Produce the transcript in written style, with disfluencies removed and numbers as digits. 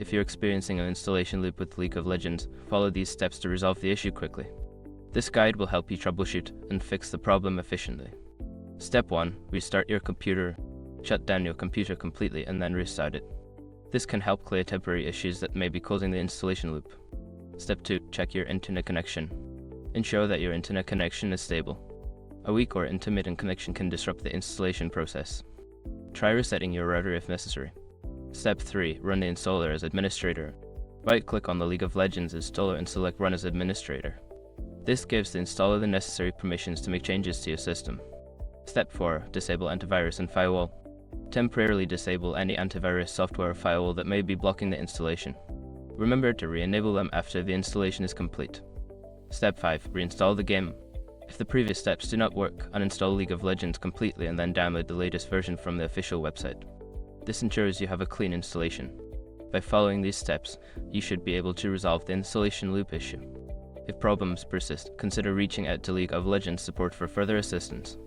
If you're experiencing an installation loop with League of Legends, follow these steps to resolve the issue quickly. This guide will help you troubleshoot and fix the problem efficiently. Step 1. Restart your computer. Shut down your computer completely and then restart it. This can help clear temporary issues that may be causing the installation loop. Step 2. Check your internet connection. Ensure that your internet connection is stable. A weak or intermittent connection can disrupt the installation process. Try resetting your router if necessary. Step 3. Run the installer as administrator. Right-click on the League of Legends installer and select Run as Administrator. This gives the installer the necessary permissions to make changes to your system. Step 4. Disable antivirus and firewall. Temporarily disable any antivirus software or firewall that may be blocking the installation. Remember to re-enable them after the installation is complete. Step 5. Reinstall the game. If the previous steps do not work, uninstall League of Legends completely and then download the latest version from the official website. This ensures you have a clean installation. By following these steps, you should be able to resolve the installation loop issue. If problems persist, consider reaching out to League of Legends support for further assistance.